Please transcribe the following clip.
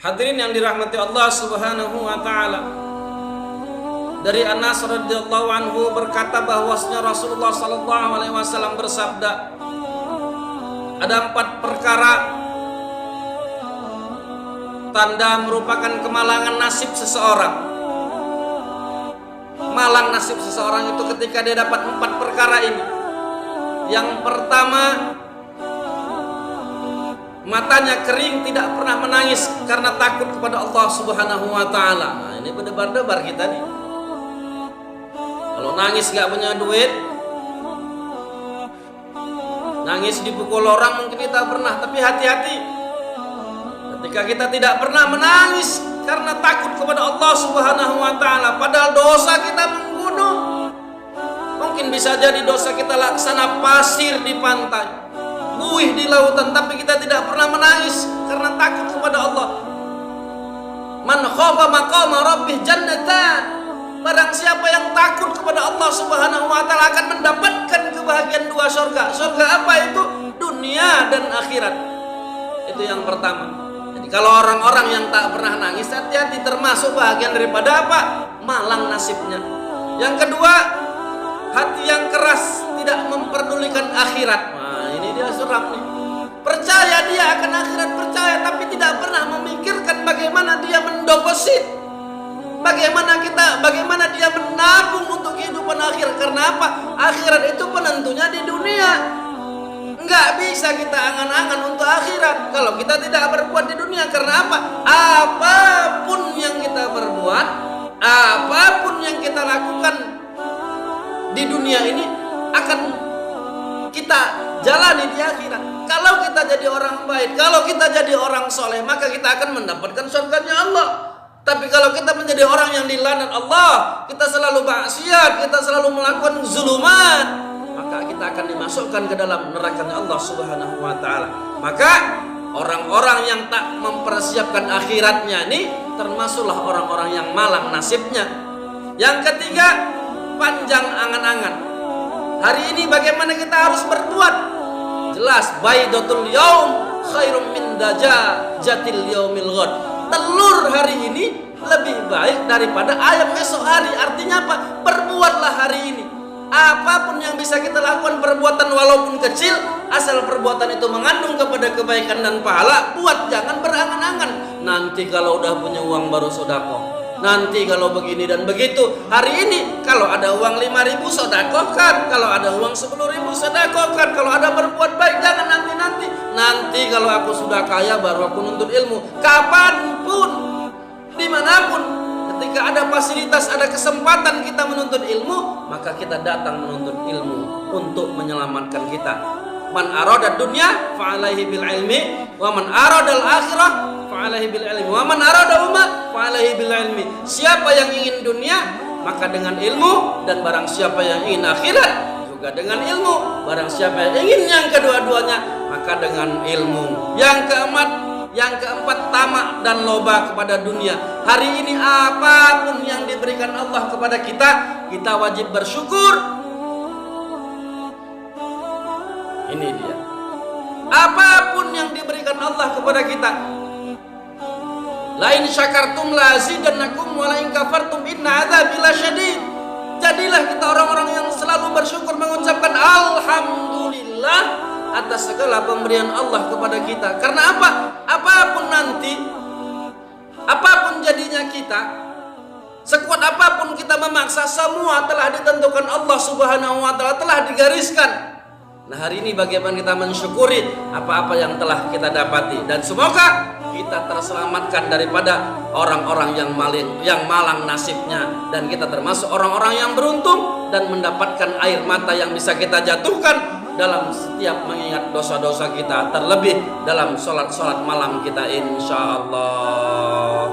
Hadirin yang dirahmati Allah Subhanahu wa taala. Dari Anas radhiyallahu anhu berkata bahwasanya Rasulullah sallallahu alaihi wasallam bersabda, ada 4 perkara tanda merupakan kemalangan nasib seseorang. Malang nasib seseorang itu ketika dia dapat 4 perkara ini. Yang pertama, matanya kering, tidak pernah menangis karena takut kepada Allah Subhanahu wa taala. Nah, ini berdebar-debar kita nih. Kalau nangis gak punya duit, nangis dipukul orang mungkin kita pernah, tapi hati-hati ketika kita tidak pernah menangis karena takut kepada Allah Subhanahu wa taala, padahal dosa kita menggunung. Mungkin bisa jadi dosa kita laksana pasir di pantai, buih di lautan, tapi kita tidak pernah menangis karena takut kepada Allah. Man khafa maqama rabbih jannatan. Barang siapa yang takut kepada Allah Subhanahu wa taala akan mendapatkan kebahagiaan 2 surga. Surga apa itu? Dunia dan akhirat. Itu yang pertama. Jadi kalau orang-orang yang tak pernah nangis, hati-hati, termasuk bagian daripada apa? Malang nasibnya. Yang kedua, hati yang keras, tidak memperdulikan akhirat. Nah, ini dia suram nih. Percaya dia akan akhirat, percaya, tapi tidak pernah memikirkan bagaimana dia mendeposit, bagaimana dia menabung untuk kehidupan akhir. Karena apa? Akhirat itu penentunya di dunia. Enggak bisa kita angan-angan untuk akhirat kalau kita tidak berbuat di dunia. Karena apa? Apapun yang kita berbuat, apapun yang kita lakukan di dunia ini akan kita jalani di akhirat. Kalau kita jadi orang baik, kalau kita jadi orang soleh, maka kita akan mendapatkan surganya Allah. Tapi kalau kita menjadi orang yang dilaknat Allah, kita selalu maksiat, kita selalu melakukan zulumat, maka kita akan dimasukkan ke dalam nerakanya Allah Subhanahu wa taala. Maka orang-orang yang tak mempersiapkan akhiratnya ini termasuklah orang-orang yang malang nasibnya. Yang ketiga, panjang angan-angan. Hari ini bagaimana kita harus berbuat? Jelas, baidatul yaum khairum min dajatil yaumil ghad. Telur hari ini lebih baik daripada ayam esok hari. Artinya apa? Berbuatlah hari ini. Apapun yang bisa kita lakukan, perbuatan walaupun kecil, asal perbuatan itu mengandung kepada kebaikan dan pahala, buat, jangan berangan-angan. Nanti kalau udah punya uang baru sedekah. Nanti kalau begini dan begitu. Hari ini kalau ada uang 5.000 sedekahkan, kalau ada uang 10.000 sedekahkan, kalau ada berbuat baik jangan nanti-nanti. Nanti kalau aku sudah kaya baru aku nuntut ilmu. Kapanpun, dimanapun, ketika ada fasilitas, ada kesempatan kita menuntut ilmu, maka kita datang menuntut ilmu untuk menyelamatkan kita. Man arada dunya fa'alaihi bil ilmi, wa man arada al akhirah fa'alaihi bil ilmi, wa man arada umma fa'alaihi bil ilmi. Siapa yang ingin dunia, maka dengan ilmu, dan barang siapa yang ingin akhirat juga dengan ilmu. Barang siapa yang ingin yang kedua-duanya, maka dengan ilmu. Yang keempat, tamak dan loba kepada dunia. Hari ini apapun yang diberikan Allah kepada kita, kita wajib bersyukur. Ini dia. Apapun yang diberikan Allah kepada kita. Lain syakartum la azidannakum wa lain kafartum inna adzabi lasyadid. Jadilah kita orang-orang yang selalu bersyukur, mengucapkan alhamdulillah atas segala pemberian Allah kepada kita. Karena apa? Apapun nanti, apapun jadinya kita, sekuat apapun kita memaksa, semua telah ditentukan Allah Subhanahu wa taala, telah digariskan. Nah, hari ini bagaimana kita mensyukuri apa-apa yang telah kita dapati, dan semoga kita terselamatkan daripada orang-orang yang malang nasibnya, dan kita termasuk orang-orang yang beruntung dan mendapatkan air mata yang bisa kita jatuhkan dalam setiap mengingat dosa-dosa kita, terlebih dalam sholat-sholat malam kita, insyaallah.